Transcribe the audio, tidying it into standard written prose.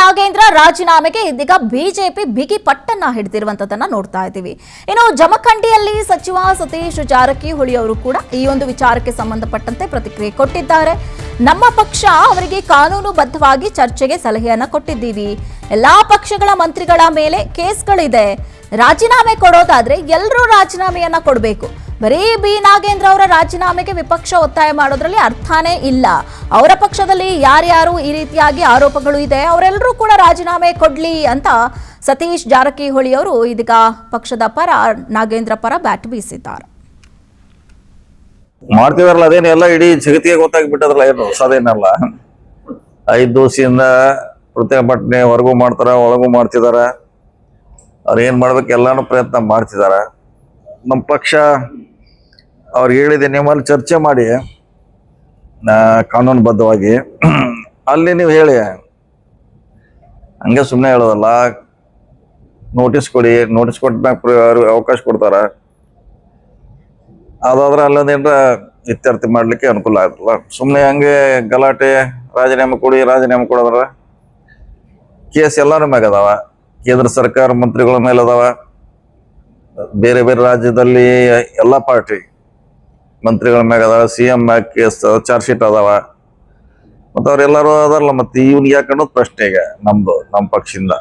ನಾಗೇಂದ್ರ ರಾಜೀನಾಮೆಗೆ ಇದೀಗ ಬಿಜೆಪಿ ಬಿಗಿ ಪಟ್ಟನ್ನ ಹಿಡಿದಿರುವಂತದನ್ನ ನೋಡ್ತಾ ಇದ್ದೀವಿ. ಇನ್ನು ಜಮಖಂಡಿಯಲ್ಲಿ ಸಚಿವ ಸತೀಶ್ ಜಾರಕಿಹೊಳಿ ಅವರು ಕೂಡ ಈ ಒಂದು ವಿಚಾರಕ್ಕೆ ಸಂಬಂಧಪಟ್ಟಂತೆ ಪ್ರತಿಕ್ರಿಯೆ ಕೊಟ್ಟಿದ್ದಾರೆ. ನಮ್ಮ ಪಕ್ಷ ಅವರಿಗೆ ಕಾನೂನುಬದ್ಧವಾಗಿ ಚರ್ಚೆಗೆ ಸಲಹೆಯನ್ನ ಕೊಟ್ಟಿದ್ದೀವಿ. ಎಲ್ಲಾ ಪಕ್ಷಗಳ ಮಂತ್ರಿಗಳ ಮೇಲೆ ಕೇಸ್ಗಳಿದೆ. ರಾಜೀನಾಮೆ ಕೊಡೋದಾದ್ರೆ ಎಲ್ಲರೂ ರಾಜೀನಾಮೆಯನ್ನ ಕೊಡಬೇಕು. ಬರೀ ಬಿ ನಾಗೇಂದ್ರ ಅವರ ರಾಜೀನಾಮೆಗೆ ವಿಪಕ್ಷ ಒತ್ತಾಯ ಮಾಡೋದ್ರಲ್ಲಿ ಅರ್ಥನೇ ಇಲ್ಲ. ಅವರ ಪಕ್ಷದಲ್ಲಿ ಯಾರ್ಯಾರು ಈ ರೀತಿಯಾಗಿ ಆರೋಪಗಳು ಇದೆ ಅವರೆಲ್ಲರೂ ಕೂಡ ರಾಜೀನಾಮೆ ಕೊಡ್ಲಿ ಅಂತ ಸತೀಶ್ ಜಾರಕಿಹೊಳಿ ಅವರು ಇದೀಗ ಪಕ್ಷದ ಪರ ನಾಗೇಂದ್ರ ಪರ ಬ್ಯಾಟ್ ಬೀಸಿದ್ದಾರೆ. ಮಾಡ್ತಿದಾರಲ್ಲ ಅದೇನೆಲ್ಲ ಇಡೀ ಜಗತ್ತಿಗೆ ಗೊತ್ತಾಗ್ಬಿಟ್ಟದ್ರಲ್ಲ, ಏನು ಹೊಸದೇನಲ್ಲ. 5 ದಿವಸದಿಂದ ಪ್ರತಿಭಟನೆ ಹೊರಗೂ ಮಾಡ್ತಾರ, ಒಳಗೂ ಮಾಡ್ತಿದಾರ. ಅವ್ರು ಏನ್ ಮಾಡ್ಬೇಕು ಎಲ್ಲಾನು ಪ್ರಯತ್ನ ಮಾಡ್ತಿದಾರ. ನಮ್ಮ ಪಕ್ಷ ಅವ್ರು ಹೇಳಿದ ನಿಮ್ಮಲ್ಲಿ ಚರ್ಚೆ ಮಾಡಿ ಕಾನೂನುಬದ್ಧವಾಗಿ ಅಲ್ಲಿ ನೀವು ಹೇಳಿ, ಹಂಗೆ ಸುಮ್ಮನೆ ಹೇಳೋದಲ್ಲ. ನೋಟಿಸ್ ಕೊಡಿ, ನೋಟಿಸ್ ಕೊಟ್ಟ ಅವಕಾಶ ಕೊಡ್ತಾರ. ಅದಾದ್ರೆ ಅಲ್ಲದೇನ್ರ ಇತ್ಯರ್ಥ ಮಾಡ್ಲಿಕ್ಕೆ ಅನುಕೂಲ ಆಗ್ತಲ್ಲ. ಸುಮ್ಮನೆ ಹಂಗೆ ಗಲಾಟೆ, ರಾಜೀನಾಮೆ ಕೊಡೋದ್ರ ಕೇಸ್ ಎಲ್ಲಾರ ಮ್ಯಾಗ ಅದಾವ. ಕೇಂದ್ರ ಸರ್ಕಾರ ಮಂತ್ರಿಗಳ ಮೇಲೆ ಅದಾವ. ಬೇರೆ ಬೇರೆ ರಾಜ್ಯದಲ್ಲಿ ಎಲ್ಲಾ ಪಾರ್ಟಿ ಮಂತ್ರಿಗಳ ಮ್ಯಾಗ ಅದಾವ. CM ಮ್ಯಾಗ ಕೇಸ್ ಚಾರ್ಜ್ ಶೀಟ್ ಅದಾವ. ಮತ್ತೆ ಅವ್ರೆಲ್ಲರೂ ಅದಾರಲ್ಲ, ಮತ್ತೆ ಇವ್ನಿಗೆ ಯಾಕೆ ಅನ್ನೋದು ಪ್ರಶ್ನೆ ಈಗ ನಮ್ಮ ಪಕ್ಷದಿಂದ.